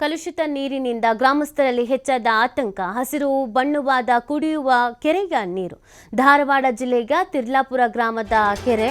ಕಲುಷಿತ ನೀರಿನಿಂದ ಗ್ರಾಮಸ್ಥರಲ್ಲಿ ಹೆಚ್ಚಾದ ಆತಂಕ. ಹಸಿರು ಬಣ್ಣವಾದ ಕುಡಿಯುವ ಕೆರೆಯ ನೀರು. ಧಾರವಾಡ ಜಿಲ್ಲೆಯ ತಿರ್ಲಾಪುರ ಗ್ರಾಮದ ಕೆರೆ.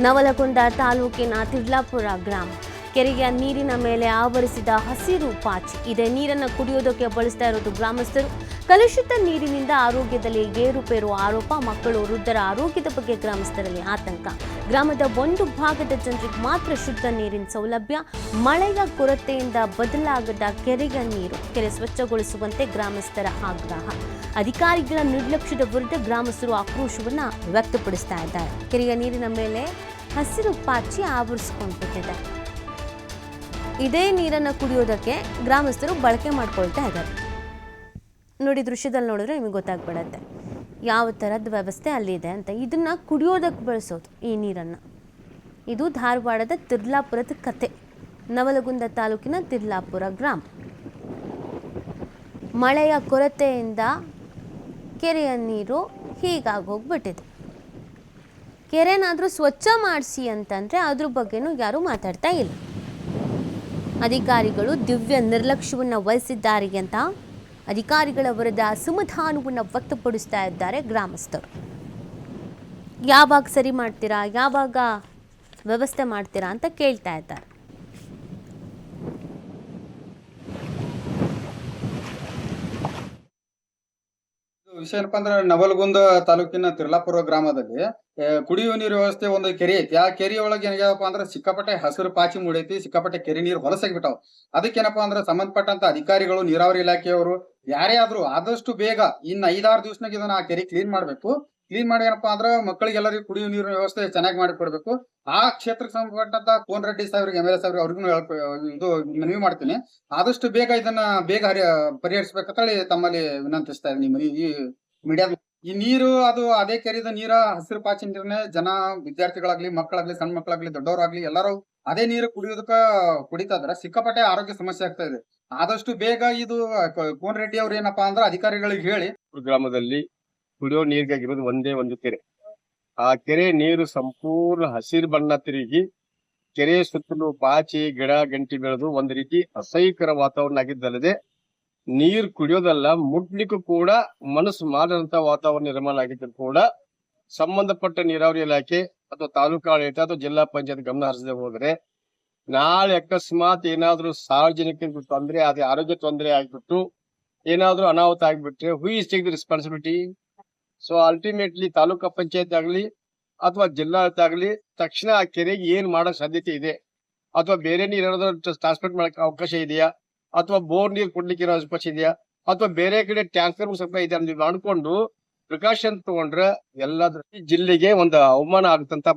ನವಲಗುಂದ ತಾಲೂಕಿನ ತಿರ್ಲಾಪುರ ಗ್ರಾಮ. ಕೆರೆಯ ನೀರಿನ ಮೇಲೆ ಆವರಿಸಿದ ಹಸಿರು ಪಾಚಿ. ಇದೇ ನೀರನ್ನು ಕುಡಿಯೋದಕ್ಕೆ ಬಳಸ್ತಾ ಇರೋದು ಗ್ರಾಮಸ್ಥರು. ಕಲುಷಿತ ನೀರಿನಿಂದ ಆರೋಗ್ಯದಲ್ಲಿ ಏರುಪೇರು ಆರೋಪ. ಮಕ್ಕಳು ವೃದ್ಧರ ಆರೋಗ್ಯದ ಬಗ್ಗೆ ಗ್ರಾಮಸ್ಥರಲ್ಲಿ ಆತಂಕ. ಗ್ರಾಮದ ಒಂದು ಭಾಗದ ಜನರಿಗೆ ಮಾತ್ರ ಶುದ್ಧ ನೀರಿನ ಸೌಲಭ್ಯ. ಮಳೆಯ ಕೊರತೆಯಿಂದ ಬದಲಾಗದ ಕೆರೆಯ ನೀರು. ಕೆರೆ ಸ್ವಚ್ಛಗೊಳಿಸುವಂತೆ ಗ್ರಾಮಸ್ಥರ ಆಗ್ರಹ. ಅಧಿಕಾರಿಗಳ ನಿರ್ಲಕ್ಷ್ಯದ ವಿರುದ್ಧ ಗ್ರಾಮಸ್ಥರು ಆಕ್ರೋಶವನ್ನ ವ್ಯಕ್ತಪಡಿಸ್ತಾ ಇದ್ದಾರೆ. ಕೆರೆಯ ನೀರಿನ ಮೇಲೆ ಹಸಿರು ಪಾಚಿ ಆವರಿಸಿಕೊಂಡಿದೆ. ಇದೇ ನೀರನ್ನು ಕುಡಿಯೋದಕ್ಕೆ ಗ್ರಾಮಸ್ಥರು ಬಳಕೆ ಮಾಡ್ಕೊಳ್ತಾ ಇದ್ದಾರೆ. ನೋಡಿ, ದೃಶ್ಯದಲ್ಲಿ ನೋಡಿದ್ರೆ ನಿಮಗೆ ಗೊತ್ತಾಗ್ಬಿಡತ್ತೆ ಯಾವ ಥರದ ವ್ಯವಸ್ಥೆ ಅಲ್ಲಿದೆ ಅಂತ. ಇದನ್ನ ಕುಡಿಯೋದಕ್ಕೆ ಬಳಸೋದು ಈ ನೀರನ್ನು. ಇದು ಧಾರವಾಡದ ತಿರ್ಲಾಪುರದ ಕತೆ. ನವಲಗುಂದ ತಾಲೂಕಿನ ತಿರ್ಲಾಪುರ ಗ್ರಾಮ. ಮಳೆಯ ಕೊರತೆಯಿಂದ ಕೆರೆಯ ನೀರು ಹೀಗಾಗಿ ಹೋಗ್ಬಿಟ್ಟಿದೆ. ಕೆರೆನಾದರೂ ಸ್ವಚ್ಛ ಮಾಡಿಸಿ ಅಂತಂದರೆ ಅದ್ರ ಬಗ್ಗೆನೂ ಯಾರೂ ಮಾತಾಡ್ತಾ ಇಲ್ಲ. ಅಧಿಕಾರಿಗಳು ದಿವ್ಯ ನಿರ್ಲಕ್ಷ್ಯವನ್ನು ವಹಿಸಿದ್ದಾರೆ ಅಂತ ಅಧಿಕಾರಿಗಳ ವಿರುದ್ಧ ಅಸಮಾಧಾನವನ್ನು ವ್ಯಕ್ತಪಡಿಸ್ತಾ ಇದ್ದಾರೆ ಗ್ರಾಮಸ್ಥರು. ಯಾವಾಗ ಸರಿ ಮಾಡ್ತೀರಾ, ಯಾವಾಗ ವ್ಯವಸ್ಥೆ ಮಾಡ್ತೀರಾ ಅಂತ ಕೇಳ್ತಾ ಇದ್ದಾರೆ. ವಿಷಯ ಏನಪ್ಪಾ ಅಂದ್ರೆ ನವಲಗುಂದ ತಾಲೂಕಿನ ತಿರ್ಲಾಪುರ ಗ್ರಾಮದಲ್ಲಿ ಕುಡಿಯುವ ನೀರು ವ್ಯವಸ್ಥೆ ಒಂದು ಕೆರೆ ಐತಿ. ಆ ಕೆರೆ ಒಳಗೆ ಏನಾಗ್ಯಪ್ಪ ಅಂದ್ರೆ ಸಿಕ್ಕಾಪಟ್ಟೆ ಹಸಿರು ಪಾಚಿ ಮೂಡೈತಿ. ಸಿಕ್ಕಾಪಟ್ಟೆ ಕೆರೆ ನೀರು ಹೊಲಸಾಗಿಬಿಟ್ಟಾವ. ಅದಕ್ಕೇನಪ್ಪಾ ಅಂದ್ರೆ ಸಂಬಂಧಪಟ್ಟಂತ ಅಧಿಕಾರಿಗಳು, ನೀರಾವರಿ ಇಲಾಖೆಯವರು ಯಾರೇ ಆದ್ರೂ ಆದಷ್ಟು ಬೇಗ ಇನ್ನು 5-6 ದಿವಸನಾಗ ಇದನ್ನ ಆ ಕೆರೆ ಕ್ಲೀನ್ ಮಾಡ್ಬೇಕು. ಕ್ಲೀನ್ ಮಾಡಿ ಏನಪ್ಪಾ ಅಂದ್ರೆ ಮಕ್ಕಳಿಗೆಲ್ಲರಿಗೂ ಕುಡಿಯುವ ನೀರಿನ ವ್ಯವಸ್ಥೆ ಚೆನ್ನಾಗಿ ಮಾಡಿ ಕೊಡ್ಬೇಕು. ಆ ಕ್ಷೇತ್ರಕ್ಕೆ ಸಂಬಂಧಪಟ್ಟಂತ ಕೋನ್ ರೆಡ್ಡಿ ಸಾಹೇಬ್ರಿಗೆ, MLA ಸಾಹೇಬ್ರಿಗೆ ಅವ್ರಿಗೂ ಇದು ಮನವಿ ಮಾಡ್ತೀನಿ. ಆದಷ್ಟು ಬೇಗ ಇದನ್ನ ಬೇಗ ಪರಿಹರಿಸಬೇಕಂತೇಳಿ ತಮ್ಮಲ್ಲಿ ವಿನಂತಿಸ್ತಾ ಇದ್ದೀನಿ. ಈ ಮೀಡಿಯಾ ಈ ನೀರು ಅದು ಅದೇ ಕೆರೆದ ನೀರ ಹಸಿರು ಪಾಚಿ ನೀರನ್ನೇ ಜನ, ವಿದ್ಯಾರ್ಥಿಗಳಾಗ್ಲಿ, ಮಕ್ಕಳಾಗ್ಲಿ, ಸಣ್ಣ ಮಕ್ಕಳಾಗ್ಲಿ, ದೊಡ್ಡವರಾಗ್ಲಿ ಎಲ್ಲರೂ ಅದೇ ನೀರು ಕುಡಿಯೋದಕ್ಕ ಕುಡಿತಾ ಇದ್ರೆ ಸಿಕ್ಕಾಪಟ್ಟೆ ಆರೋಗ್ಯ ಸಮಸ್ಯೆ ಆಗ್ತಾ ಇದೆ. ಆದಷ್ಟು ಬೇಗ ಇದು ಕೋನ್ ರೆಡ್ಡಿ ಅವ್ರು ಏನಪ್ಪಾ ಅಂದ್ರೆ ಅಧಿಕಾರಿಗಳಿಗೆ ಹೇಳಿ. ಗ್ರಾಮದಲ್ಲಿ ಕುಡಿಯೋ ನೀರಿಗಾಗಿರೋದು ಒಂದೇ ಒಂದು ಕೆರೆ. ಆ ಕೆರೆ ನೀರು ಸಂಪೂರ್ಣ ಹಸಿರು ಬಣ್ಣ ತಿರುಗಿ ಕೆರೆ ಸುತ್ತಲೂ ಪಾಚಿ, ಗಿಡ ಗಂಟಿ ಬೆಳೆದು ಒಂದು ರೀತಿ ಅಸಹ್ಯಕರ ವಾತಾವರಣ ಆಗಿದ್ದಲ್ಲದೆ ನೀರು ಕುಡಿಯೋದಲ್ಲ, ಮುಟ್ಲಿಕ್ಕೂ ಕೂಡ ಮನಸ್ಸು ಮಾಡದಂತ ವಾತಾವರಣ ನಿರ್ಮಾಣ ಆಗಿದ್ದು ಕೂಡ ಸಂಬಂಧಪಟ್ಟ ನೀರಾವರಿ ಇಲಾಖೆ ಅಥವಾ ತಾಲೂಕು ಆಡಳಿತ ಅಥವಾ ಜಿಲ್ಲಾ ಪಂಚಾಯತ್ ಗಮನ ಹರಿಸದೆ ಹೋದ್ರೆ ನಾಳೆ ಅಕಸ್ಮಾತ್ ಏನಾದ್ರೂ ಸಾರ್ವಜನಿಕರಿಗೆ ತೊಂದರೆ, ಅದೇ ಆರೋಗ್ಯ ತೊಂದರೆ ಆಗ್ಬಿಟ್ಟು ಏನಾದ್ರೂ ಅನಾಹುತ ಆಗ್ಬಿಟ್ರೆ who is take the responsibility? So ultimately taluka panchayat ಆಗಲಿ ಅಥವಾ ಜಿಲ್ಲಾಡಳಿತ ಆಗಲಿ ತಕ್ಷಣ ಆ ಕೆರೆಗೆ ಏನ್ ಮಾಡಕ್ ಸಾಧ್ಯತೆ ಇದೆ, ಅಥವಾ ಬೇರೆ ನೀರು ಏನಾದ್ರು ಟ್ರಾನ್ಸ್ಪೋರ್ಟ್ ಮಾಡಕ್ ಅವಕಾಶ ಇದೆಯಾ, ಅಥವಾ ಬೋರ್ ನೀರು ಕೊಡ್ಲಿಕ್ಕೆ ಏನೋ ಅವಕಾಶ ಇದೆಯಾ, ಅಥವಾ ಬೇರೆ ಕಡೆ ಟ್ಯಾಂಕರ್ ಸ್ವಲ್ಪ ಇದೆ ಅಂತ ಮಾಡ್ಕೊಂಡು ಪ್ರಿಕಾಷನ್ ತಗೊಂಡ್ರೆ ಎಲ್ಲ ಜಿಲ್ಲೆಗೆ ಒಂದು ಅವಮಾನ ಆಗತಂತ